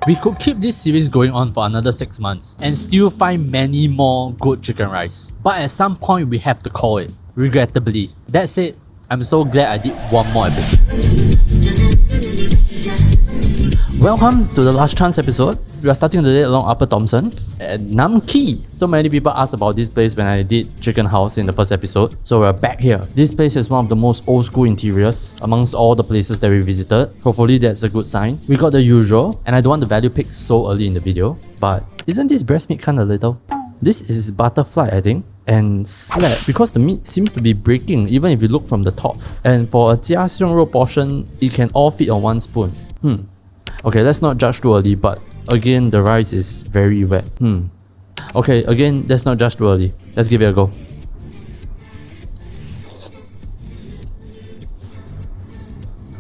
We could keep this series going on for another 6 months and still find many more good chicken rice. But at some point we have to call it, regrettably. That said, I'm so glad I did one more episode. Welcome to the last chance episode. We are starting the day along Upper Thomson at Nam Kee. So many people asked about this place when I did Chicken House in the first episode. So we're back here. This place is one of the most old school interiors amongst all the places that we visited. Hopefully that's a good sign. We got the usual, and I don't want the value pick so early in the video, but isn't this breast meat kinda little? This is butterfly, I think, and slab, because the meat seems to be breaking even if you look from the top. And for a jia xiong rou portion, it can all fit on one spoon. Okay, let's not judge too early, but again, the rice is very wet. Okay, again, let's not judge too early. Let's give it a go.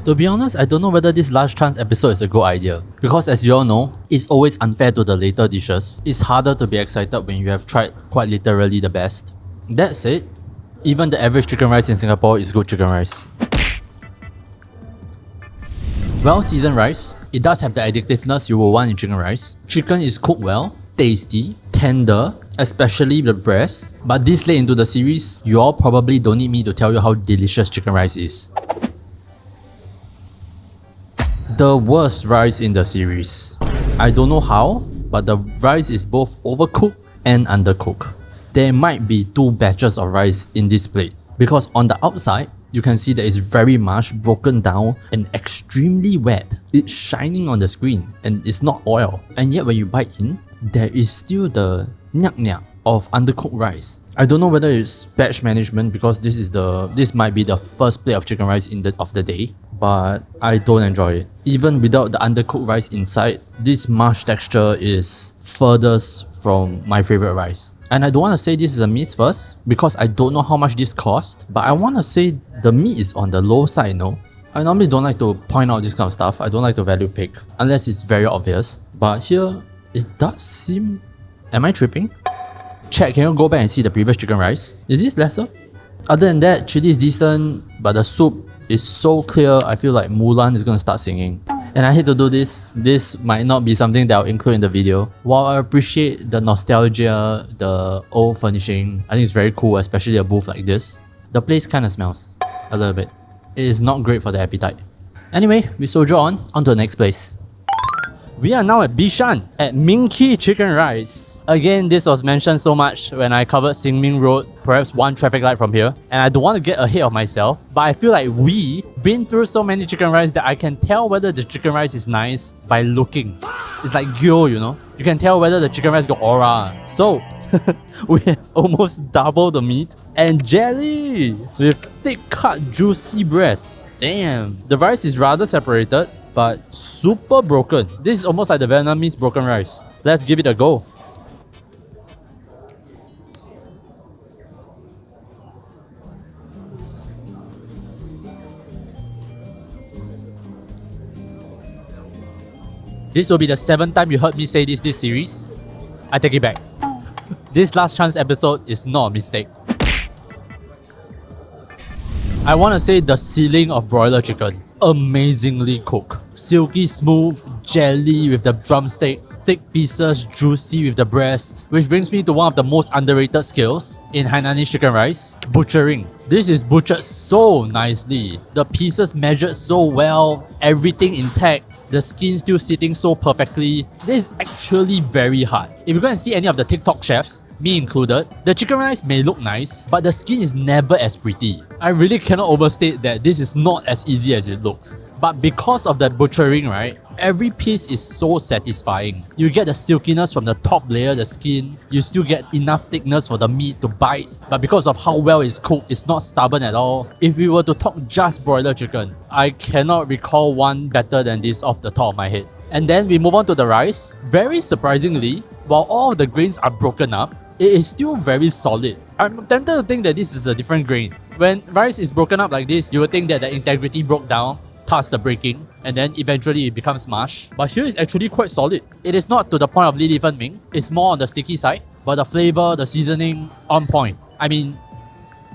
To be honest, I don't know whether this last chance episode is a good idea, because as you all know, it's always unfair to the later dishes. It's harder to be excited when you have tried quite literally the best. That said, even the average chicken rice in Singapore is good chicken rice. Well-seasoned rice. It does have the addictiveness you will want in chicken rice. Chicken is cooked well, tasty, tender, especially the breast. But this late into the series, you all probably don't need me to tell you how delicious chicken rice is. The worst rice in the series. I don't know how, but the rice is both overcooked and undercooked. There might be 2 batches of rice in this plate, because on the outside, you can see that it's very much broken down and extremely wet. It's shining on the screen and it's not oil. And yet when you bite in, there is still the nyak-nyak of undercooked rice. I don't know whether it's batch management, because this might be the first plate of chicken rice of the day, but I don't enjoy it. Even without the undercooked rice inside, this mush texture is furthest from my favorite rice. And I don't want to say this is a miss first, because I don't know how much this cost, but I want to say the meat is on the low side, no? I normally don't like to point out this kind of stuff. I don't like to value pick, unless it's very obvious. But here, it does seem... Am I tripping? Check, can you go back and see the previous chicken rice? Is this lesser? Other than that, chili is decent, but the soup is so clear, I feel like Mulan is gonna start singing. And I hate to do this. This might not be something that I'll include in the video. While I appreciate the nostalgia, the old furnishing, I think it's very cool, especially a booth like this. The place kinda smells a little bit. It is not great for the appetite. Anyway, we soldier on to the next place. We are now at Bishan, at Ming Chicken Rice. Again, this was mentioned so much when I covered Sin Ming Road, perhaps one traffic light from here. And I don't want to get ahead of myself, but I feel like we've been through so many chicken rice that I can tell whether the chicken rice is nice by looking. It's like gyo, you know? You can tell whether the chicken rice got aura. So, we have almost double the meat and jelly with thick cut juicy breast. Damn, the rice is rather separated, but super broken. This is almost like the Vietnamese broken rice. Let's give it a go. This will be the 7th time you heard me say this series. I take it back. This last chance episode is not a mistake. I want to say the ceiling of broiler chicken. Amazingly cooked. Silky smooth, jelly with the drumstick, thick pieces, juicy with the breast. Which brings me to one of the most underrated skills in Hainanese chicken rice, butchering. This is butchered so nicely. The pieces measured so well, everything intact. The skin still sitting so perfectly. This is actually very hard. If you go and see any of the TikTok chefs, me included, the chicken rice may look nice, but the skin is never as pretty. I really cannot overstate that this is not as easy as it looks. But because of that butchering, right, every piece is so satisfying. You get the silkiness from the top layer, the skin. You still get enough thickness for the meat to bite. But because of how well it's cooked, it's not stubborn at all. If we were to talk just broiler chicken, I cannot recall one better than this off the top of my head. And then we move on to the rice. Very surprisingly, while all of the grains are broken up, it is still very solid. I'm tempted to think that this is a different grain. When rice is broken up like this, you would think that the integrity broke down, thus the breaking, and then eventually it becomes mush. But here it's actually quite solid. It is not to the point of Li Li Fen Ming, it's more on the sticky side, but the flavor, the seasoning, on point. I mean,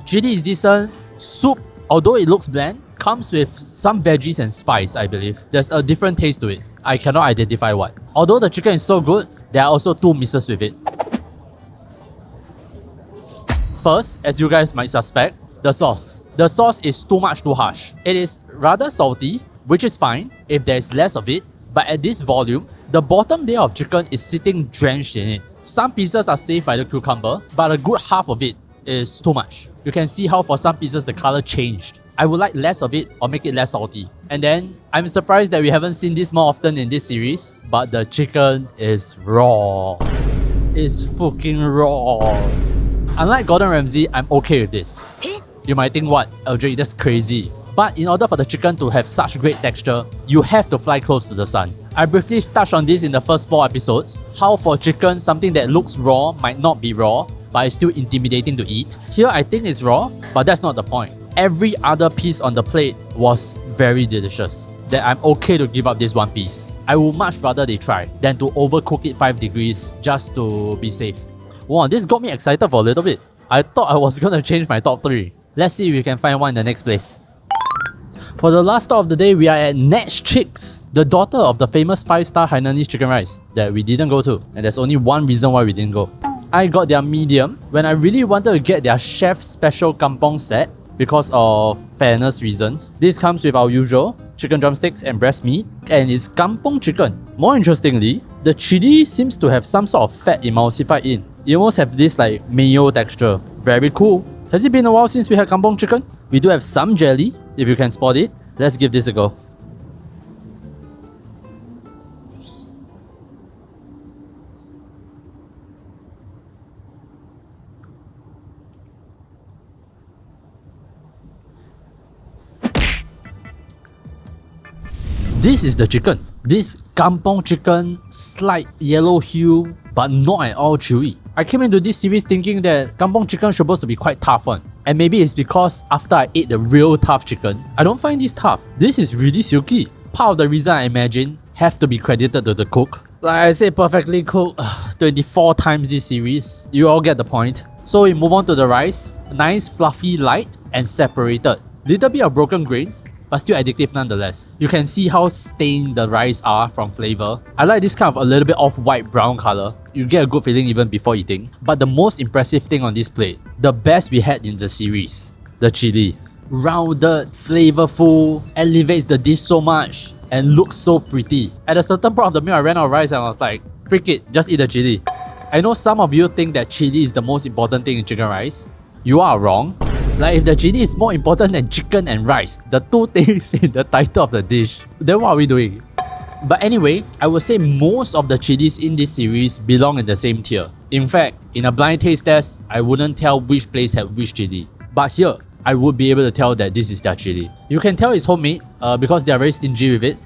chili is decent, soup, although it looks bland, comes with some veggies and spice, I believe. There's a different taste to it. I cannot identify what. Although the chicken is so good, there are also two misses with it. First, as you guys might suspect, the sauce. The sauce is too much too harsh. It is rather salty, which is fine if there is less of it, but at this volume, the bottom layer of chicken is sitting drenched in it. Some pieces are saved by the cucumber, but a good half of it is too much. You can see how for some pieces the color changed. I would like less of it or make it less salty. And then, I'm surprised that we haven't seen this more often in this series, but the chicken is raw. It's fucking raw. Unlike Gordon Ramsay, I'm okay with this. You might think, what, LJ, that's crazy. But in order for the chicken to have such great texture, you have to fly close to the sun. I briefly touched on this in the first 4 episodes, how for chicken, something that looks raw might not be raw, but it's still intimidating to eat. Here I think it's raw, but that's not the point. Every other piece on the plate was very delicious, that I'm okay to give up this one piece. I would much rather they try than to overcook it 5 degrees just to be safe. Wow, this got me excited for a little bit. I thought I was gonna change my top 3. Let's see if we can find one in the next place. For the last stop of the day, we are at Nat's Chicks, the daughter of the famous 5-star Hainanese chicken rice that we didn't go to, and there's only one reason why we didn't go. I got their medium when I really wanted to get their chef special kampong set because of fairness reasons. This comes with our usual chicken drumsticks and breast meat, and it's kampong chicken. More interestingly, the chili seems to have some sort of fat emulsified in. You almost have this like mayo texture. Very cool. Has it been a while since we had kampong chicken? We do have some jelly, if you can spot it. Let's give this a go. This is the chicken. This kampong chicken, slight yellow hue, but not at all chewy. I came into this series thinking that kampong chicken is supposed to be quite tough one. And maybe it's because after I ate the real tough chicken, I don't find this tough. This is really silky. Part of the reason I imagine have to be credited to the cook. Like I said, perfectly cooked 24 times this series. You all get the point. So we move on to the rice. Nice, fluffy, light, and separated. Little bit of broken grains, but still addictive nonetheless. You can see how stained the rice are from flavor. I like this kind of a little bit of white brown color. You get a good feeling even before eating. But the most impressive thing on this plate, the best we had in the series, the chili. Rounded, flavorful, elevates the dish so much, and looks so pretty. At a certain point of the meal, I ran out of rice and I was like, freak it, just eat the chili. I know some of you think that chili is the most important thing in chicken rice. You are wrong. Like if the chili is more important than chicken and rice, the two things in the title of the dish, then what are we doing? But anyway, I would say most of the chilies in this series belong in the same tier. In fact, in a blind taste test, I wouldn't tell which place had which chili. But here, I would be able to tell that this is their chili. You can tell it's homemade because they are very stingy with it.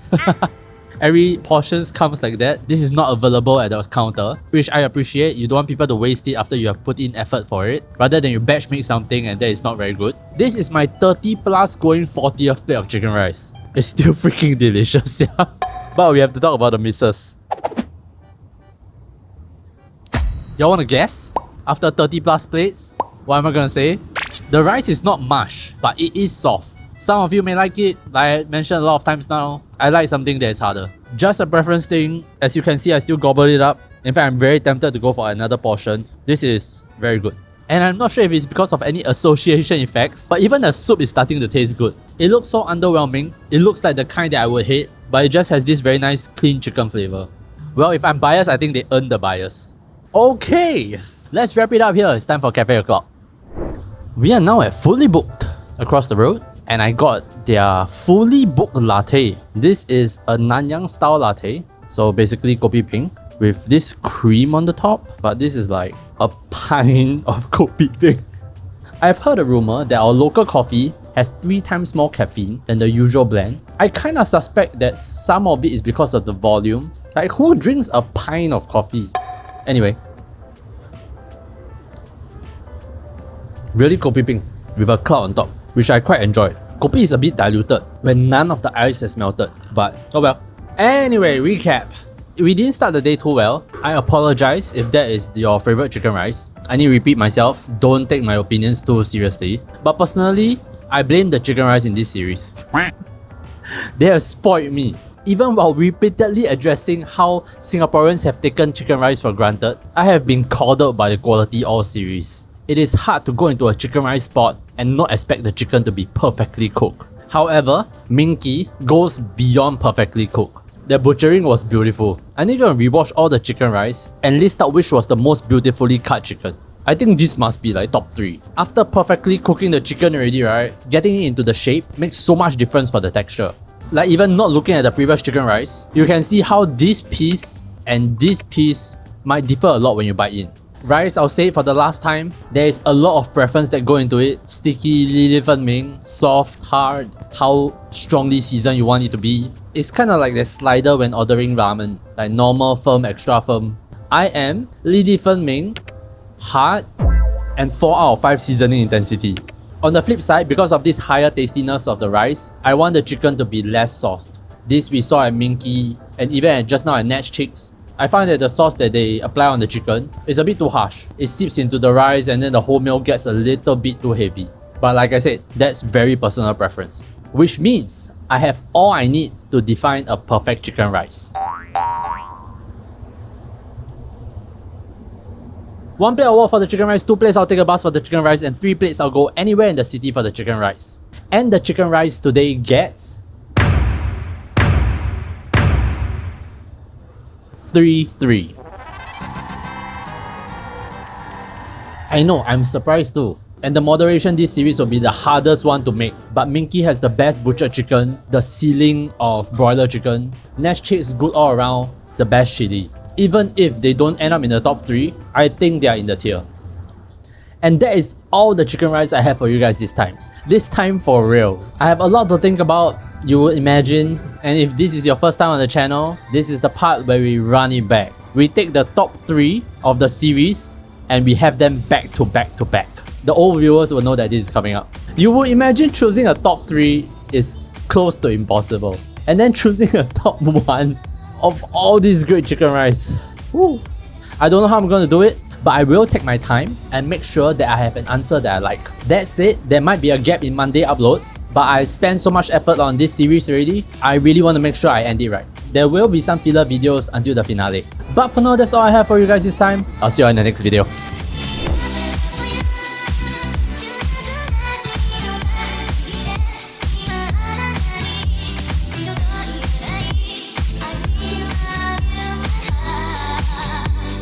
Every portion comes like that. This is not available at the counter, which I appreciate. You don't want people to waste it after you have put in effort for it, rather than you batch make something and that is not very good. This is my 30 plus going 40th plate of chicken rice. It's still freaking delicious, yeah. But we have to talk about the misses. Y'all wanna guess? After 30 plus plates, what am I gonna say? The rice is not mush, but it is soft. Some of you may like it, like I mentioned a lot of times now. I like something that is harder. Just a preference thing. As you can see, I still gobble it up. In fact, I'm very tempted to go for another portion. This is very good. And I'm not sure if it's because of any association effects, but even the soup is starting to taste good. It looks so underwhelming. It looks like the kind that I would hate, but it just has this very nice clean chicken flavor. Well, if I'm biased, I think they earned the bias. Okay, let's wrap it up here. It's time for Cafe O'Clock. We are now at Fullybooked across the road, and I got their Fully Booked latte. This is a Nanyang style latte, so basically kopi peng with this cream on the top, but this is like a pint of kopi peng. I've heard a rumor that our local coffee has 3 times more caffeine than the usual blend. I kinda suspect that some of it is because of the volume. Like, who drinks a pint of coffee? Anyway, really kopi peng with a cloud on top, which I quite enjoyed. Kopi is a bit diluted when none of the ice has melted, but oh well. Anyway, recap. We didn't start the day too well. I apologize if that is your favorite chicken rice. I need to repeat myself, don't take my opinions too seriously. But personally, I blame the chicken rice in this series. They have spoiled me. Even while repeatedly addressing how Singaporeans have taken chicken rice for granted, I have been called out by the quality all series. It is hard to go into a chicken rice spot and not expect the chicken to be perfectly cooked. However, Ming goes beyond perfectly cooked. The butchering was beautiful. I need to go and rewatch all the chicken rice and list out which was the most beautifully cut chicken. I think this must be like top 3. After perfectly cooking the chicken already, right, getting it into the shape makes so much difference for the texture. Like even not looking at the previous chicken rice, you can see how this piece and this piece might differ a lot when you bite in. Rice, I'll say it for the last time, there is a lot of preference that go into it. Sticky, Li Fen Ming, soft, hard, how strongly seasoned you want it to be. It's kind of like the slider when ordering ramen, like normal, firm, extra firm. I am Li Fen Ming, hard, and 4 out of 5 seasoning intensity. On the flip side, because of this higher tastiness of the rice, I want the chicken to be less sauced. This we saw at Minky and even at just now at Natch Chicks. I find that the sauce that they apply on the chicken is a bit too harsh. It seeps into the rice and then the whole meal gets a little bit too heavy. But like I said, that's very personal preference. Which means I have all I need to define a perfect chicken rice. 1 plate award for the chicken rice, 2 plates I'll take a bus for the chicken rice, and 3 plates I'll go anywhere in the city for the chicken rice. And the chicken rice today gets 3-3. I know, I'm surprised too. And the moderation this series will be the hardest one to make. But Minky has the best butchered chicken, the ceiling of broiler chicken. Natch Chicks good all around, the best chili. Even if they don't end up in the top 3, I think they are in the tier. And that is all the chicken rice I have for you guys this time. This time for real. I have a lot to think about, you would imagine. And if this is your first time on the channel, this is the part where we run it back. We take the top 3 of the series and we have them back to back to back. The old viewers will know that this is coming up. You would imagine choosing a top 3 is close to impossible. And then choosing a top 1 of all these great chicken rice. Woo. I don't know how I'm going to do it, but I will take my time and make sure that I have an answer that I like. That said, there might be a gap in Monday uploads, but I spent so much effort on this series already, I really want to make sure I end it right. There will be some filler videos until the finale. But for now, that's all I have for you guys this time. I'll see you in the next video.